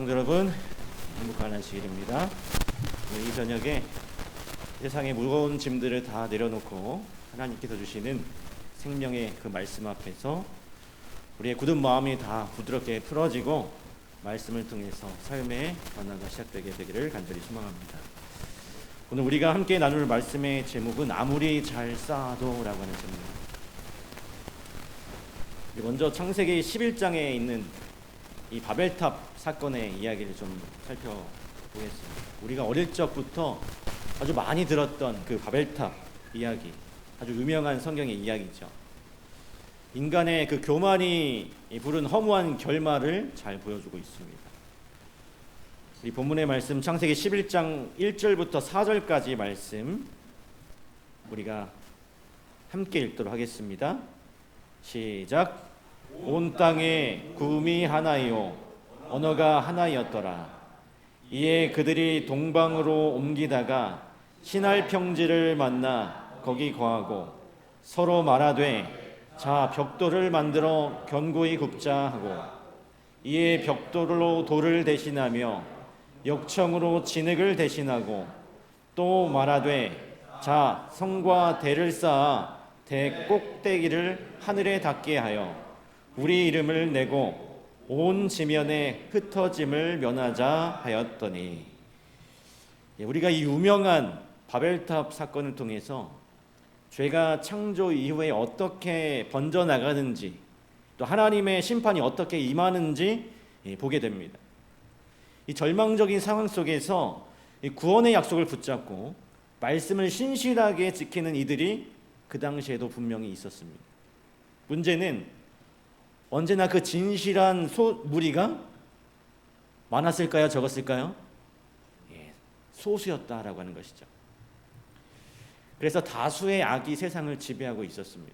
성도 여러분, 행복한 안식일입니다. 이 저녁에 세상의 무거운 짐들을 다 내려놓고 하나님께서 주시는 생명의 그 말씀 앞에서 우리의 굳은 마음이 다 부드럽게 풀어지고 말씀을 통해서 삶의 변화가 시작되게 되기를 간절히 소망합니다. 오늘 우리가 함께 나눌 말씀의 제목은 아무리 잘 쌓아도 라고 하는 제목입니다. 먼저 창세기 11장에 있는 이 바벨탑 사건의 이야기를 좀 살펴보겠습니다. 우리가 어릴 적부터 아주 많이 들었던 그 바벨탑 이야기, 아주 유명한 성경의 이야기죠. 인간의 그 교만이 부른 허무한 결말을 잘 보여주고 있습니다. 우리 본문의 말씀 창세기 11장 1절부터 4절까지 말씀 우리가 함께 읽도록 하겠습니다. 시작. 온 땅에 구음이 하나이요 언어가 하나이었더라. 이에 그들이 동방으로 옮기다가 신할 평지를 만나 거기 거하고 서로 말하되 자 벽돌을 만들어 견고히 굽자 하고 이에 벽돌로 돌을 대신하며 역청으로 진흙을 대신하고 또 말하되 자 성과 대를 쌓아 대 꼭대기를 하늘에 닿게 하여 우리 이름을 내고 온 지면에 흩어짐을 면하자 하였더니, 우리가 이 유명한 바벨탑 사건을 통해서 죄가 창조 이후에 어떻게 번져나가는지 또 하나님의 심판이 어떻게 임하는지 보게 됩니다. 이 절망적인 상황 속에서 구원의 약속을 붙잡고 말씀을 신실하게 지키는 이들이 그 당시에도 분명히 있었습니다. 문제는 언제나 그 진실한 무리가 많았을까요? 적었을까요? 소수였다라고 하는 것이죠. 그래서 다수의 악이 세상을 지배하고 있었습니다.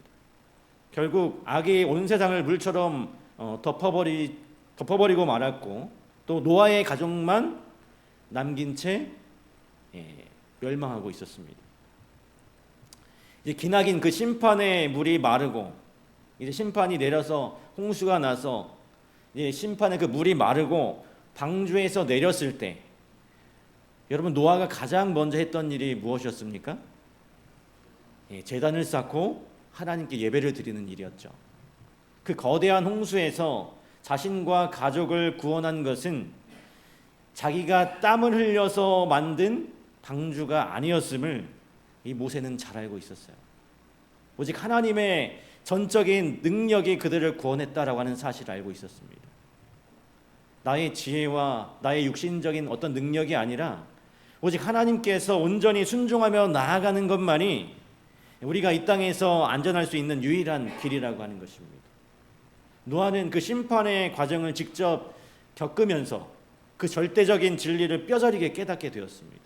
결국 악이 온 세상을 물처럼 덮어버리고 말았고 또 노아의 가족만 남긴 채 멸망하고 있었습니다. 이제 기나긴 그 심판의 물이 마르고 이제 심판이 내려서 홍수가 나서 이제 심판의 그 물이 마르고 방주에서 내렸을 때 여러분 노아가 가장 먼저 했던 일이 무엇이었습니까? 제단을 쌓고 하나님께 예배를 드리는 일이었죠. 그 거대한 홍수에서 자신과 가족을 구원한 것은 자기가 땀을 흘려서 만든 방주가 아니었음을 이 모세는 잘 알고 있었어요. 오직 하나님의 전적인 능력이 그들을 구원했다라고 하는 사실을 알고 있었습니다. 나의 지혜와 나의 육신적인 어떤 능력이 아니라 오직 하나님께서 온전히 순종하며 나아가는 것만이 우리가 이 땅에서 안전할 수 있는 유일한 길이라고 하는 것입니다. 노아는 그 심판의 과정을 직접 겪으면서 그 절대적인 진리를 뼈저리게 깨닫게 되었습니다.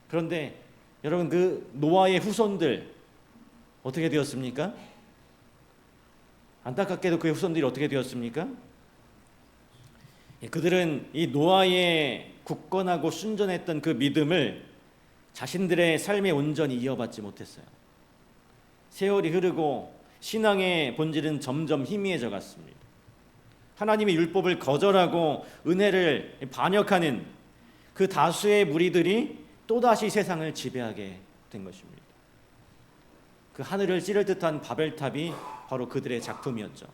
그런데 여러분 그 노아의 후손들 어떻게 되었습니까? 안타깝게도 그의 후손들이 어떻게 되었습니까? 그들은 이 노아의 굳건하고 순전했던 그 믿음을 자신들의 삶에 온전히 이어받지 못했어요. 세월이 흐르고 신앙의 본질은 점점 희미해져 갔습니다. 하나님의 율법을 거절하고 은혜를 반역하는 그 다수의 무리들이 또다시 세상을 지배하게 된 것입니다. 그 하늘을 찌를 듯한 바벨탑이 바로 그들의 작품이었죠.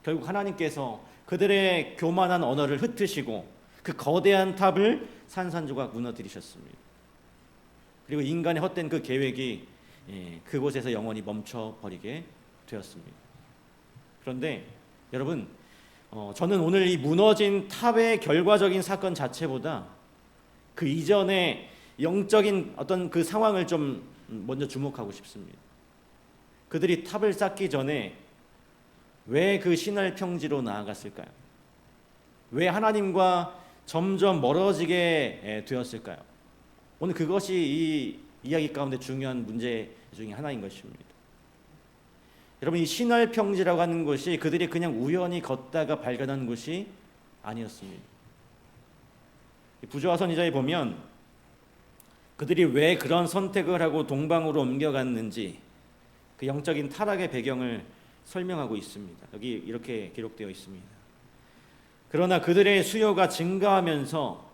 결국 하나님께서 그들의 교만한 언어를 흩으시고 그 거대한 탑을 산산조각 무너뜨리셨습니다. 그리고 인간의 헛된 그 계획이 그곳에서 영원히 멈춰버리게 되었습니다. 그런데 여러분 저는 오늘 이 무너진 탑의 결과적인 사건 자체보다 그 이전의 영적인 어떤 그 상황을 좀 먼저 주목하고 싶습니다. 그들이 탑을 쌓기 전에 왜 그 신할 평지로 나아갔을까요? 왜 하나님과 점점 멀어지게 되었을까요? 오늘 그것이 이 이야기 가운데 중요한 문제 중에 하나인 것입니다. 여러분 이 신할 평지라고 하는 것이 그들이 그냥 우연히 걷다가 발견한 곳이 아니었습니다. 부조화 선지자에 보면 그들이 왜 그런 선택을 하고 동방으로 옮겨갔는지 그 영적인 타락의 배경을 설명하고 있습니다. 여기 이렇게 기록되어 있습니다. 그러나 그들의 수요가 증가하면서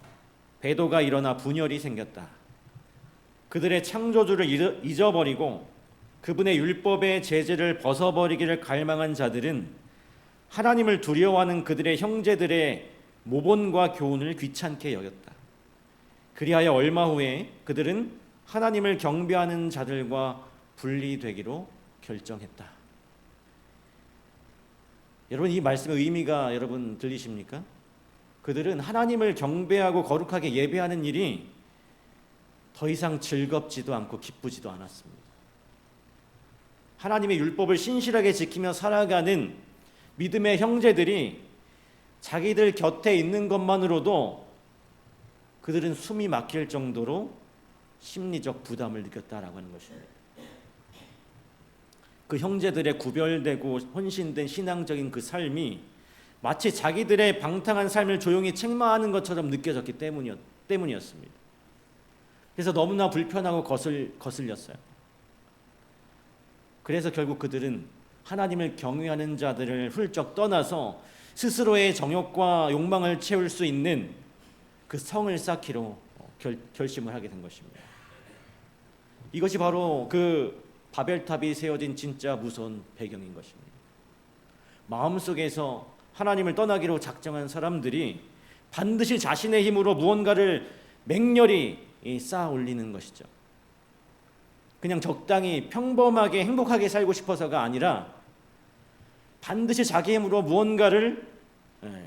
배도가 일어나 분열이 생겼다. 그들의 창조주를 잊어버리고 그분의 율법의 제재를 벗어버리기를 갈망한 자들은 하나님을 두려워하는 그들의 형제들의 모본과 교훈을 귀찮게 여겼다. 그리하여 얼마 후에 그들은 하나님을 경배하는 자들과 분리되기로 결정했다. 여러분, 이 말씀의 의미가 여러분 들리십니까? 그들은 하나님을 경배하고 거룩하게 예배하는 일이 더 이상 즐겁지도 않고 기쁘지도 않았습니다. 하나님의 율법을 신실하게 지키며 살아가는 믿음의 형제들이 자기들 곁에 있는 것만으로도 그들은 숨이 막힐 정도로 심리적 부담을 느꼈다라고 하는 것입니다. 그 형제들의 구별되고 헌신된 신앙적인 그 삶이 마치 자기들의 방탕한 삶을 조용히 책망하는 것처럼 느껴졌기 때문이었습니다. 그래서 너무나 불편하고 거슬렸어요. 그래서 결국 그들은 하나님을 경외하는 자들을 훌쩍 떠나서 스스로의 정욕과 욕망을 채울 수 있는 그 성을 쌓기로 결심을 하게 된 것입니다. 이것이 바로 그 바벨탑이 세워진 진짜 무서운 배경인 것입니다. 마음속에서 하나님을 떠나기로 작정한 사람들이 반드시 자신의 힘으로 무언가를 맹렬히 쌓아 올리는 것이죠. 그냥 적당히 평범하게 행복하게 살고 싶어서가 아니라 반드시 자기 힘으로 무언가를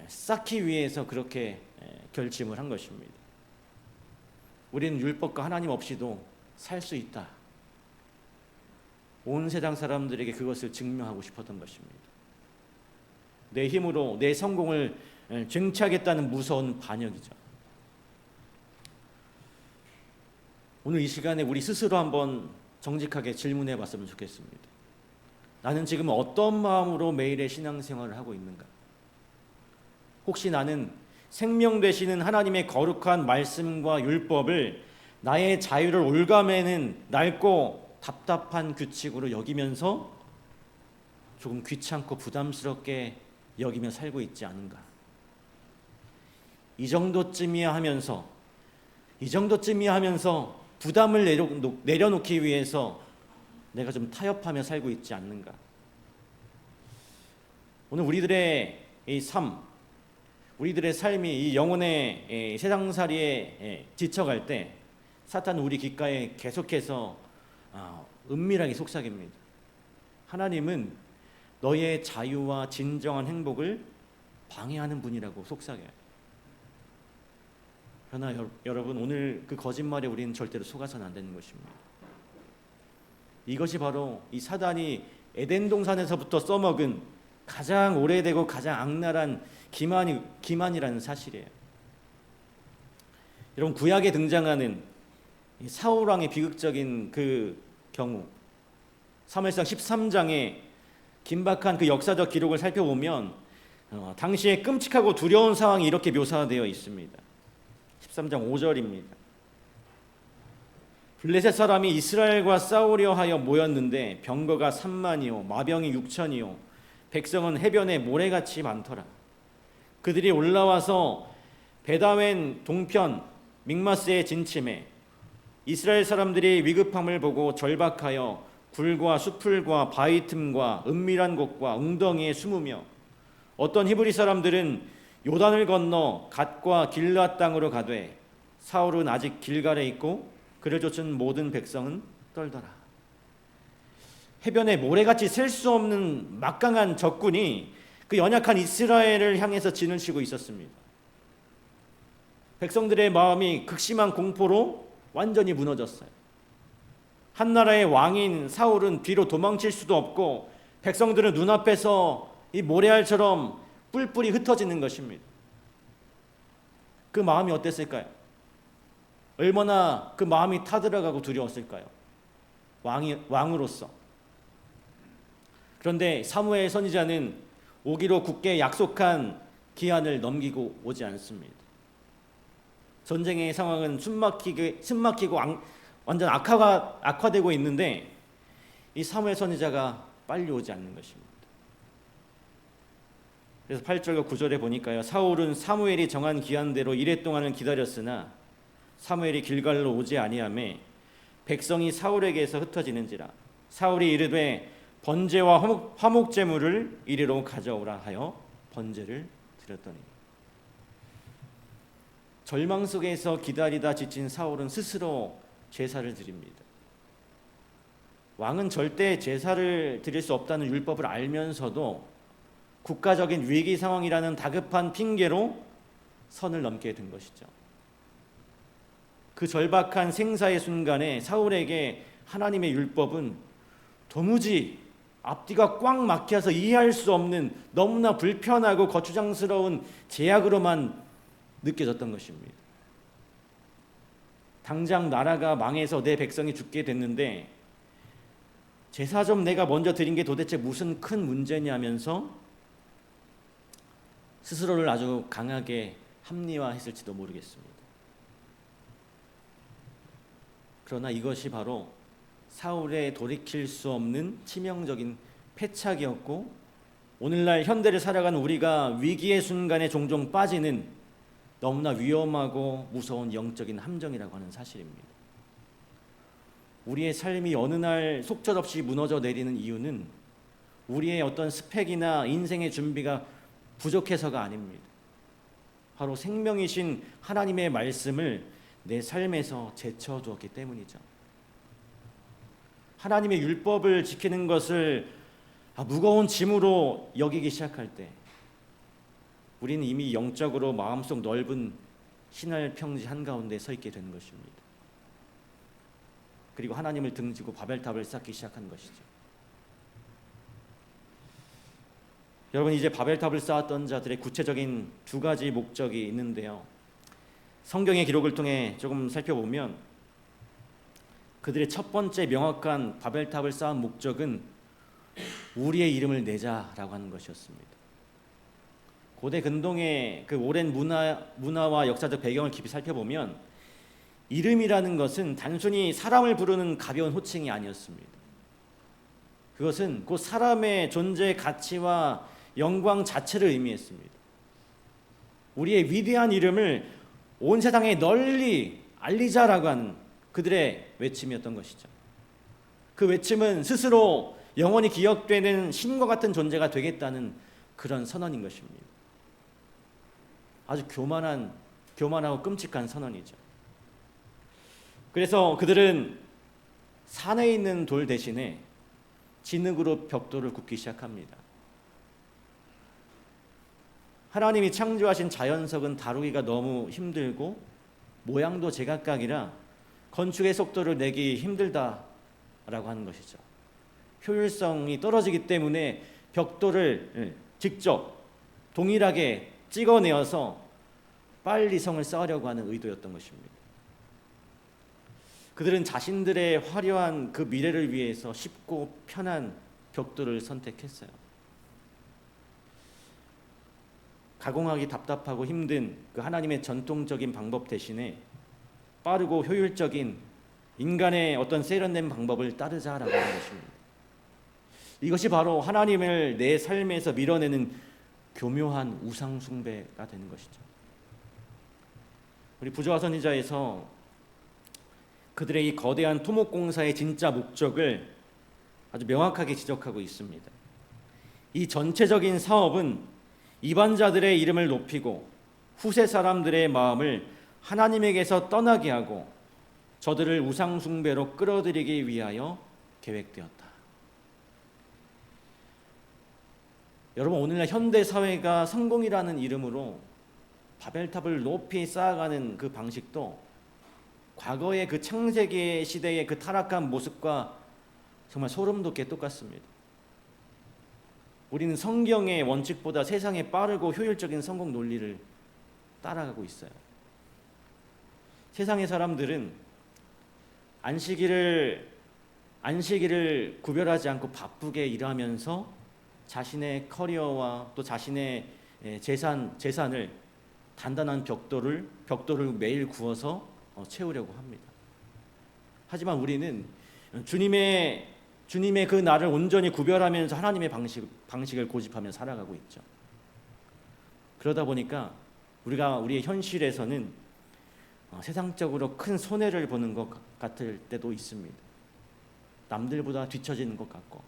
쌓기 위해서 그렇게 결심을 한 것입니다. 우리는 율법과 하나님 없이도 살 수 있다. 온 세상 사람들에게 그것을 증명하고 싶었던 것입니다. 내 힘으로 내 성공을 쟁취하겠다는 무서운 반역이죠. 오늘 이 시간에 우리 스스로 한번 정직하게 질문해 봤으면 좋겠습니다. 나는 지금 어떤 마음으로 매일의 신앙생활을 하고 있는가? 혹시 나는 생명 되시는 하나님의 거룩한 말씀과 율법을 나의 자유를 올가매는 낡고 답답한 규칙으로 여기면서 조금 귀찮고 부담스럽게 여기며 살고 있지 않은가? 이 정도쯤이야 하면서 부담을 내려놓기 위해서 내가 좀 타협하며 살고 있지 않는가? 오늘 우리들의 이 우리들의 삶이 이 영혼의 세상살이에 지쳐갈 때 사탄은 우리 귓가에 계속해서 은밀하게 속삭입니다. 하나님은 너의 자유와 진정한 행복을 방해하는 분이라고 속삭여요. 그러나 여러분, 오늘 그 거짓말에 우리는 절대로 속아서는 안 되는 것입니다. 이것이 바로 이 사단이 에덴 동산에서부터 써먹은 가장 오래되고 가장 악랄한 기만이라는 사실이에요. 여러분, 구약에 등장하는 사울 왕의 비극적인 그 경우, 사무엘상 13장의 긴박한 그 역사적 기록을 살펴보면 당시에 끔찍하고 두려운 상황이 이렇게 묘사되어 있습니다. 13장 5절입니다. 블레셋 사람이 이스라엘과 싸우려 하여 모였는데 병거가 3만이요 마병이 6천이요 백성은 해변에 모래같이 많더라. 그들이 올라와서 베다웬 동편 믹마스에 진침해 이스라엘 사람들이 위급함을 보고 절박하여 굴과 수풀과 바위 틈과 은밀한 곳과 웅덩이에 숨으며 어떤 히브리 사람들은 요단을 건너 갓과 길르앗 땅으로 가되 사울은 아직 길갈에 있고 그를 쫓은 모든 백성은 떨더라. 해변에 모래같이 셀 수 없는 막강한 적군이 그 연약한 이스라엘을 향해서 진을 치고 있었습니다. 백성들의 마음이 극심한 공포로 완전히 무너졌어요. 한 나라의 왕인 사울은 뒤로 도망칠 수도 없고 백성들은 눈앞에서 이 모래알처럼 뿔뿔이 흩어지는 것입니다. 그 마음이 어땠을까요? 얼마나 그 마음이 타들어가고 두려웠을까요? 왕으로서. 그런데 사무엘 선지자는 오기로 굳게 약속한 기한을 넘기고 오지 않습니다. 전쟁의 상황은 숨막히고 완전 악화되고 있는데 이 사무엘 선지자가 빨리 오지 않는 것입니다. 그래서 8절과 9절에 보니까요. 사울은 사무엘이 정한 기한대로 이레 동안을 기다렸으나 사무엘이 길갈로 오지 아니하매 백성이 사울에게서 흩어지는지라. 사울이 이르되 번제와 화목 제물을 이리로 가져오라 하여 번제를 드렸더니. 절망 속에서 기다리다 지친 사울은 스스로 제사를 드립니다. 왕은 절대 제사를 드릴 수 없다는 율법을 알면서도 국가적인 위기 상황이라는 다급한 핑계로 선을 넘게 된 것이죠. 그 절박한 생사의 순간에 사울에게 하나님의 율법은 도무지 앞뒤가 꽉 막혀서 이해할 수 없는 너무나 불편하고 거추장스러운 제약으로만 느껴졌던 것입니다. 당장 나라가 망해서 내 백성이 죽게 됐는데 제사 좀 내가 먼저 드린 게 도대체 무슨 큰 문제냐면서 스스로를 아주 강하게 합리화했을지도 모르겠습니다. 그러나 이것이 바로 사울의 돌이킬 수 없는 치명적인 패착이었고 오늘날 현대를 살아가는 우리가 위기의 순간에 종종 빠지는 너무나 위험하고 무서운 영적인 함정이라고 하는 사실입니다. 우리의 삶이 어느 날 속절없이 무너져 내리는 이유는 우리의 어떤 스펙이나 인생의 준비가 부족해서가 아닙니다. 바로 생명이신 하나님의 말씀을 내 삶에서 제쳐두었기 때문이죠. 하나님의 율법을 지키는 것을 무거운 짐으로 여기기 시작할 때 우리는 이미 영적으로 마음속 넓은 신할 평지 한가운데 서 있게 되는 것입니다. 그리고 하나님을 등지고 바벨탑을 쌓기 시작하는 것이죠. 여러분, 이제 바벨탑을 쌓았던 자들의 구체적인 두 가지 목적이 있는데요. 성경의 기록을 통해 조금 살펴보면 그들의 첫 번째 명확한 바벨탑을 쌓은 목적은 우리의 이름을 내자라고 하는 것이었습니다. 고대 근동의 그 오랜 문화와 역사적 배경을 깊이 살펴보면 이름이라는 것은 단순히 사람을 부르는 가벼운 호칭이 아니었습니다. 그것은 그 사람의 존재의 가치와 영광 자체를 의미했습니다. 우리의 위대한 이름을 온 세상에 널리 알리자라고 하는 그들의 외침이었던 것이죠. 그 외침은 스스로 영원히 기억되는 신과 같은 존재가 되겠다는 그런 선언인 것입니다. 아주 교만하고 끔찍한 선언이죠. 그래서 그들은 산에 있는 돌 대신에 진흙으로 벽돌을 굽기 시작합니다. 하나님이 창조하신 자연석은 다루기가 너무 힘들고 모양도 제각각이라 건축의 속도를 내기 힘들다라고 하는 것이죠. 효율성이 떨어지기 때문에 벽돌을 직접 동일하게 찍어내어서 빨리 성을 쌓으려고 하는 의도였던 것입니다. 그들은 자신들의 화려한 그 미래를 위해서 쉽고 편한 벽돌을 선택했어요. 가공하기 답답하고 힘든 그 하나님의 전통적인 방법 대신에 빠르고 효율적인 인간의 어떤 세련된 방법을 따르자라고 하는 것입니다. 이것이 바로 하나님을 내 삶에서 밀어내는 교묘한 우상 숭배가 되는 것이죠. 우리 부조화 선지자에서 그들의 이 거대한 토목공사의 진짜 목적을 아주 명확하게 지적하고 있습니다. 이 전체적인 사업은 이반자들의 이름을 높이고 후세 사람들의 마음을 하나님에게서 떠나게 하고 저들을 우상 숭배로 끌어들이기 위하여 계획되었다. 여러분, 오늘날 현대 사회가 성공이라는 이름으로 바벨탑을 높이 쌓아가는 그 방식도 과거의 그 창세기 시대의 그 타락한 모습과 정말 소름 돋게 똑같습니다. 우리는 성경의 원칙보다 세상의 빠르고 효율적인 성공 논리를 따라가고 있어요. 세상의 사람들은 안식일을 구별하지 않고 바쁘게 일하면서 자신의 커리어와 또 자신의 재산을 단단한 벽돌을 매일 구워서 채우려고 합니다. 하지만 우리는 주님의 그 날을 온전히 구별하면서 하나님의 방식을 고집하며 살아가고 있죠. 그러다 보니까 우리의 현실에서는 세상적으로 큰 손해를 보는 것 같을 때도 있습니다. 남들보다 뒤처지는 것 같고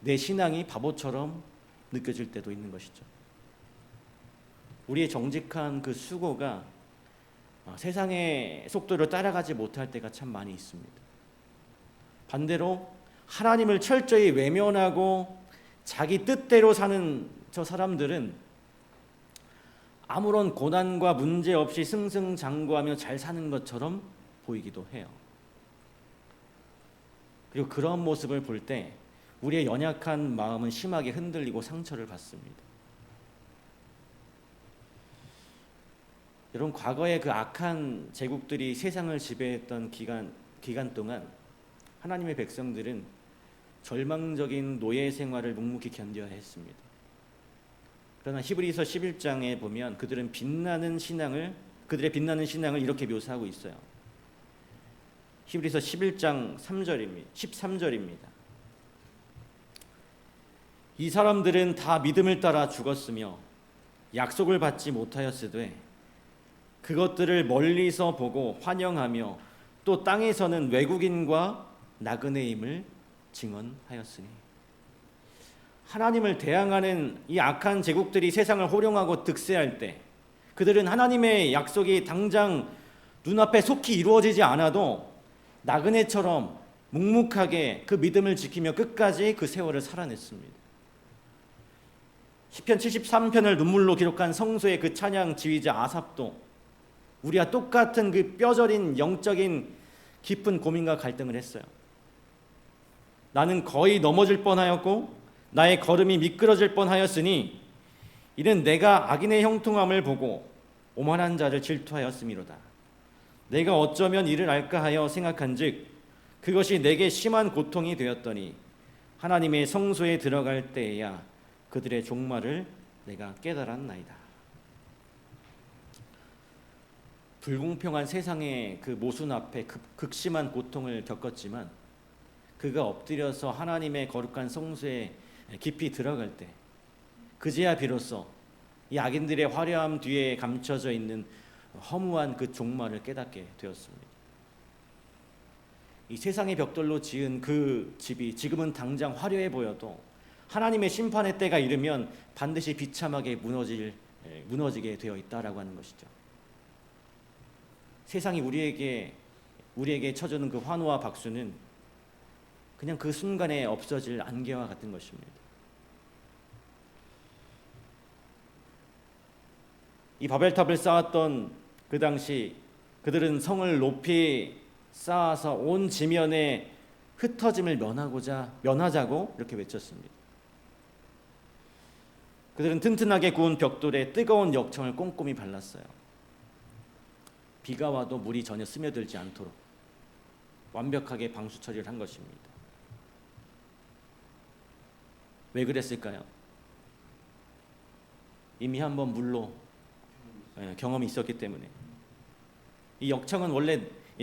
내 신앙이 바보처럼 느껴질 때도 있는 것이죠. 우리의 정직한 그 수고가 세상의 속도를 따라가지 못할 때가 참 많이 있습니다. 반대로 하나님을 철저히 외면하고 자기 뜻대로 사는 저 사람들은 아무런 고난과 문제 없이 승승장구하며 잘 사는 것처럼 보이기도 해요. 그리고 그런 모습을 볼 때 우리의 연약한 마음은 심하게 흔들리고 상처를 받습니다. 여러분, 과거에 그 악한 제국들이 세상을 지배했던 기간 동안 하나님의 백성들은 절망적인 노예 생활을 묵묵히 견뎌야 했습니다. 그러나 히브리서 11장에 보면 그들의 빛나는 신앙을 이렇게 묘사하고 있어요. 히브리서 11장 13절입니다. 이 사람들은 다 믿음을 따라 죽었으며 약속을 받지 못하였으되 그것들을 멀리서 보고 환영하며 또 땅에서는 외국인과 나그네임을 증언하였으니. 하나님을 대항하는 이 악한 제국들이 세상을 호령하고 득세할 때 그들은 하나님의 약속이 당장 눈앞에 속히 이루어지지 않아도 나그네처럼 묵묵하게 그 믿음을 지키며 끝까지 그 세월을 살아냈습니다. 시편 73편을 눈물로 기록한 성소의 그 찬양 지휘자 아삽도 우리와 똑같은 그 뼈저린 영적인 깊은 고민과 갈등을 했어요. 나는 거의 넘어질 뻔하였고 나의 걸음이 미끄러질 뻔하였으니 이는 내가 악인의 형통함을 보고 오만한 자를 질투하였음이로다. 내가 어쩌면 이를 알까 하여 생각한즉 그것이 내게 심한 고통이 되었더니 하나님의 성소에 들어갈 때에야 그들의 종말을 내가 깨달았나이다. 불공평한 세상의 그 모순 앞에 극심한 고통을 겪었지만 그가 엎드려서 하나님의 거룩한 성소에 깊이 들어갈 때 그제야 비로소 이 악인들의 화려함 뒤에 감춰져 있는 허무한 그 종말을 깨닫게 되었습니다. 이 세상의 벽돌로 지은 그 집이 지금은 당장 화려해 보여도 하나님의 심판의 때가 이르면 반드시 비참하게 무너지게 되어 있다라고 하는 것이죠. 세상이 우리에게 쳐주는 그 환호와 박수는 그냥 그 순간에 없어질 안개와 같은 것입니다. 이 바벨탑을 쌓았던 그 당시 그들은 성을 높이 쌓아서 온 지면에 흩어짐을 면하자고 이렇게 외쳤습니다. 그들은 튼튼하게 구운 벽돌에 뜨거운 역청을 꼼꼼히 발랐어요. 비가 와도 물이 전혀 스며들지 않도록 완벽하게 방수 처리를 한 것입니다. 왜 그랬을까요? 이미 한번 물로 경험이 있었기 때문에. 이 역청은 원래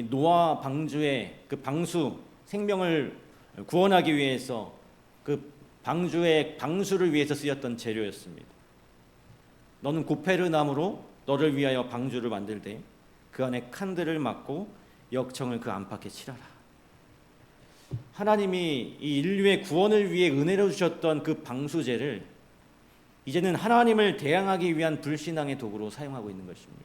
노아 방주의 그 방수 생명을 구원하기 위해서 그 방주의 방수를 위해서 쓰였던 재료였습니다. 너는 고페르 나무로 너를 위하여 방주를 만들되 그 안에 칸들을 막고 역청을 그 안팎에 칠하라. 하나님이 이 인류의 구원을 위해 은혜로 주셨던 그 방수제를 이제는 하나님을 대항하기 위한 불신앙의 도구로 사용하고 있는 것입니다.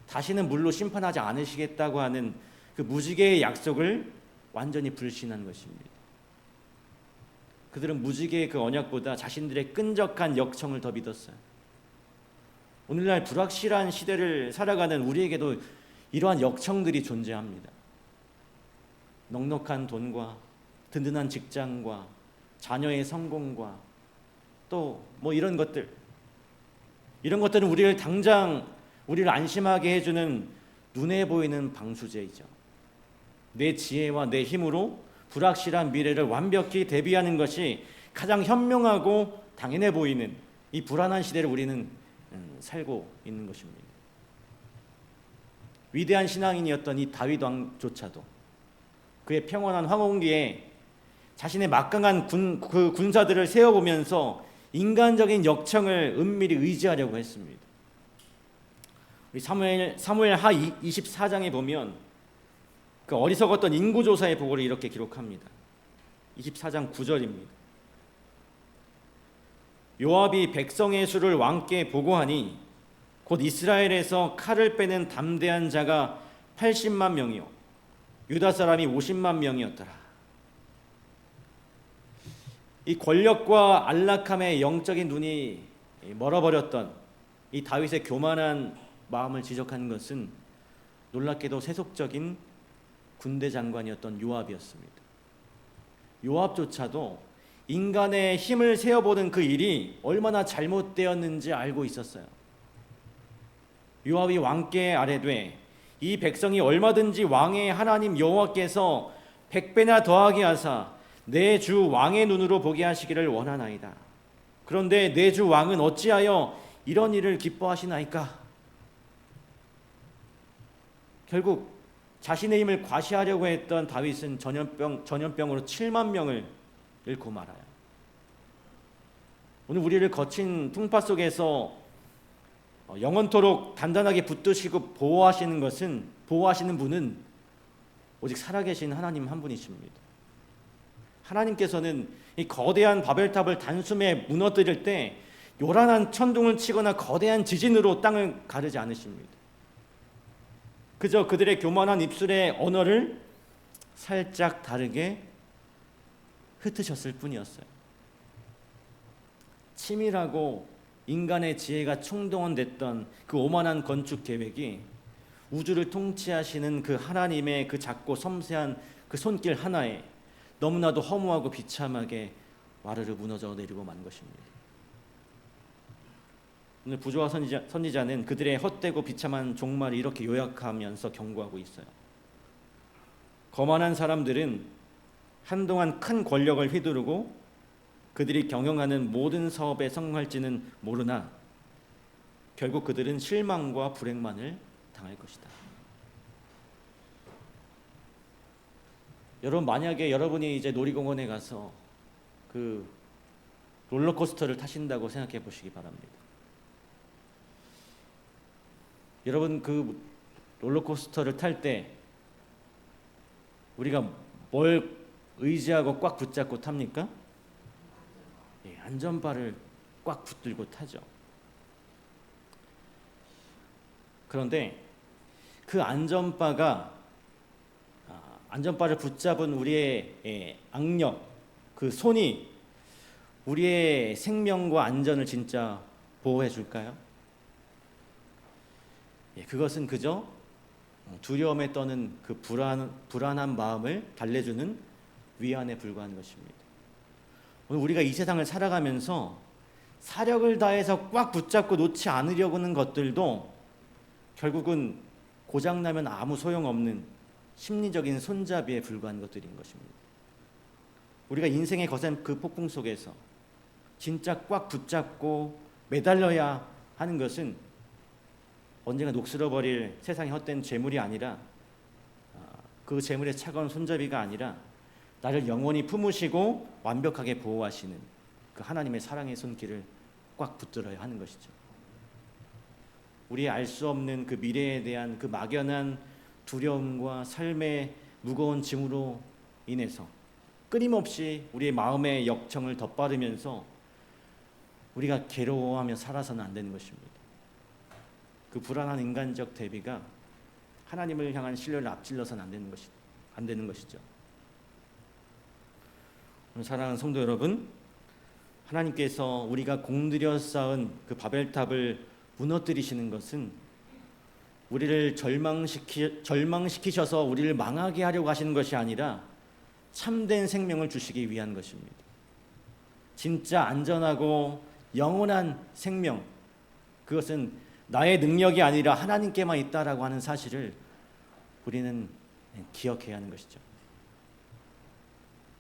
다시는 물로 심판하지 않으시겠다고 하는 그 무지개의 약속을 완전히 불신한 것입니다. 그들은 무지개의 그 언약보다 자신들의 끈적한 역청을 더 믿었어요. 오늘날 불확실한 시대를 살아가는 우리에게도 이러한 역청들이 존재합니다. 넉넉한 돈과 든든한 직장과 자녀의 성공과 또 뭐 이런 것들은 우리를 안심하게 해주는 눈에 보이는 방수제이죠. 내 지혜와 내 힘으로 불확실한 미래를 완벽히 대비하는 것이 가장 현명하고 당연해 보이는 이 불안한 시대를 우리는 살고 있는 것입니다. 위대한 신앙인이었던 이 다윗 왕조차도 그의 평온한 황혼기에 자신의 막강한 군사들을 세워보면서 인간적인 역청을 은밀히 의지하려고 했습니다. 우리 사무엘 하 24장에 보면 그 어리석었던 인구조사의 보고를 이렇게 기록합니다. 24장 9절입니다. 요압이 백성의 수를 왕께 보고하니 곧 이스라엘에서 칼을 빼는 담대한 자가 80만 명이요 유다 사람이 50만 명이었더라. 이 권력과 안락함의 영적인 눈이 멀어버렸던 이 다윗의 교만한 마음을 지적하는 것은 놀랍게도 세속적인 군대 장관이었던 요압이었습니다. 요압조차도 인간의 힘을 세어보는 그 일이 얼마나 잘못되었는지 알고 있었어요. 요압이 왕께 아뢰되 이 백성이 얼마든지 왕의 하나님 여호와께서 100배나 더하게 하사 내 주 왕의 눈으로 보게 하시기를 원하나이다. 그런데 내 주 왕은 어찌하여 이런 일을 기뻐하시나이까? 결국 자신의 힘을 과시하려고 했던 다윗은 전염병으로 7만 명을 잃고 말아요. 오늘 우리를 거친 풍파 속에서 영원토록 단단하게 붙드시고 보호하시는 분은 오직 살아계신 하나님 한 분이십니다. 하나님께서는 이 거대한 바벨탑을 단숨에 무너뜨릴 때 요란한 천둥을 치거나 거대한 지진으로 땅을 가르지 않으십니다. 그저 그들의 교만한 입술의 언어를 살짝 다르게 흩으셨을 뿐이었어요. 치밀하고 인간의 지혜가 총동원됐던 그 오만한 건축 계획이 우주를 통치하시는 그 하나님의 그 작고 섬세한 그 손길 하나에 너무나도 허무하고 비참하게 와르르 무너져 내리고 만 것입니다. 오늘 부조와 선지자는 그들의 헛되고 비참한 종말을 이렇게 요약하면서 경고하고 있어요. 거만한 사람들은 한동안 큰 권력을 휘두르고 그들이 경영하는 모든 사업에 성공할지는 모르나 결국 그들은 실망과 불행만을 당할 것이다. 여러분, 만약에 여러분이 이제 놀이공원에 가서 그 롤러코스터를 타신다고 생각해 보시기 바랍니다. 여러분, 그 롤러코스터를 탈 때 우리가 뭘 의지하고 꽉 붙잡고 탑니까? 안전바를 꽉 붙들고 타죠. 그런데 그 안전바를 붙잡은 우리의 악력, 그 손이 우리의 생명과 안전을 진짜 보호해 줄까요? 그것은 그저 두려움에 떠는 그 불안한 마음을 달래주는 위안에 불과한 것입니다. 오늘 우리가 이 세상을 살아가면서 사력을 다해서 꽉 붙잡고 놓지 않으려고 하는 것들도 결국은 고장나면 아무 소용없는 심리적인 손잡이에 불과한 것들인 것입니다. 우리가 인생의 거센 그 폭풍 속에서 진짜 꽉 붙잡고 매달려야 하는 것은 언젠가 녹슬어버릴 세상의 헛된 재물이 아니라 그 재물의 차가운 손잡이가 아니라 나를 영원히 품으시고 완벽하게 보호하시는 그 하나님의 사랑의 손길을 꽉 붙들어야 하는 것이죠. 우리의 알 수 없는 그 미래에 대한 그 막연한 두려움과 삶의 무거운 짐으로 인해서 끊임없이 우리의 마음의 역청을 덧바르면서 우리가 괴로워하며 살아서는 안 되는 것입니다. 그 불안한 인간적 대비가 하나님을 향한 신뢰를 앞질러서는 안 되는 것이죠. 오늘 사랑하는 성도 여러분, 하나님께서 우리가 공들여 쌓은 그 바벨탑을 무너뜨리시는 것은 우리를 절망시키셔서 우리를 망하게 하려고 하시는 것이 아니라 참된 생명을 주시기 위한 것입니다. 진짜 안전하고 영원한 생명, 그것은 나의 능력이 아니라 하나님께만 있다라고 하는 사실을 우리는 기억해야 하는 것이죠.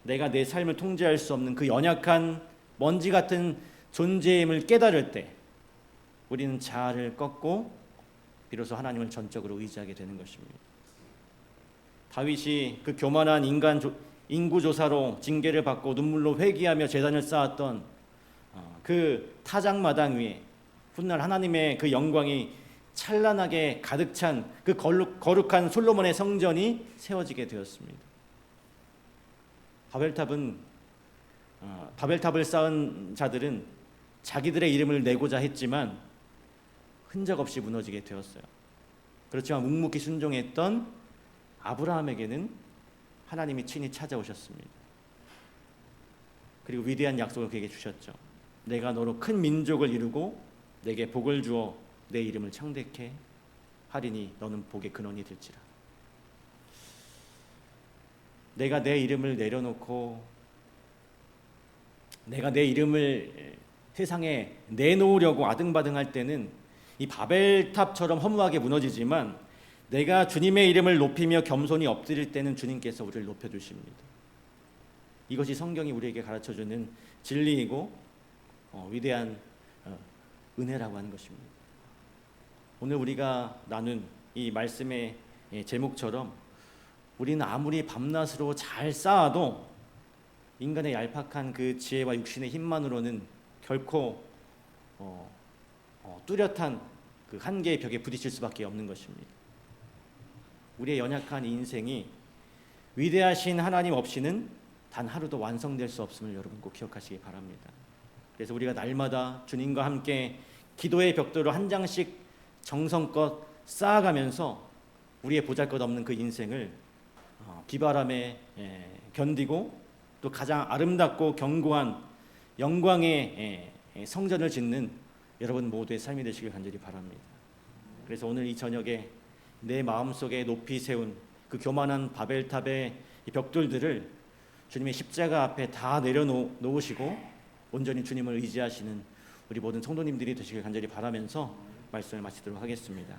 내가 내 삶을 통제할 수 없는 그 연약한 먼지 같은 존재임을 깨달을 때 우리는 자아를 꺾고 비로소 하나님을 전적으로 의지하게 되는 것입니다. 다윗이 그 교만한 인구조사로 징계를 받고 눈물로 회개하며 제단을 쌓았던 그 타작마당 위에 훗날 하나님의 그 영광이 찬란하게 가득 찬 그 거룩한 솔로몬의 성전이 세워지게 되었습니다. 바벨탑을 쌓은 자들은 자기들의 이름을 내고자 했지만 흔적 없이 무너지게 되었어요. 그렇지만 묵묵히 순종했던 아브라함에게는 하나님이 친히 찾아오셨습니다. 그리고 위대한 약속을 그에게 주셨죠. 내가 너로 큰 민족을 이루고 내게 복을 주어 내 이름을 창대케 하리니 너는 복의 근원이 될지라. 내가 내 이름을 내려놓고 내가 내 이름을 세상에 내놓으려고 아등바등할 때는 이 바벨탑처럼 허무하게 무너지지만 내가 주님의 이름을 높이며 겸손히 엎드릴 때는 주님께서 우리를 높여주십니다. 이것이 성경이 우리에게 가르쳐주는 진리이고 위대한 은혜라고 하는 것입니다. 오늘 우리가 나눈 이 말씀의 제목처럼 우리는 아무리 밤낮으로 잘 쌓아도 인간의 얄팍한 그 지혜와 육신의 힘만으로는 결코 뚜렷한 그 한계의 벽에 부딪힐 수밖에 없는 것입니다. 우리의 연약한 인생이 위대하신 하나님 없이는 단 하루도 완성될 수 없음을 여러분 꼭 기억하시기 바랍니다. 그래서 우리가 날마다 주님과 함께 기도의 벽돌을 한 장씩 정성껏 쌓아가면서 우리의 보잘것없는 그 인생을 비바람에 견디고 또 가장 아름답고 견고한 영광의 성전을 짓는 여러분 모두의 삶이 되시길 간절히 바랍니다. 그래서 오늘 이 저녁에 내 마음속에 높이 세운 그 교만한 바벨탑의 이 벽돌들을 주님의 십자가 앞에 다 내려놓으시고 온전히 주님을 의지하시는 우리 모든 성도님들이 되시길 간절히 바라면서 말씀을 마치도록 하겠습니다.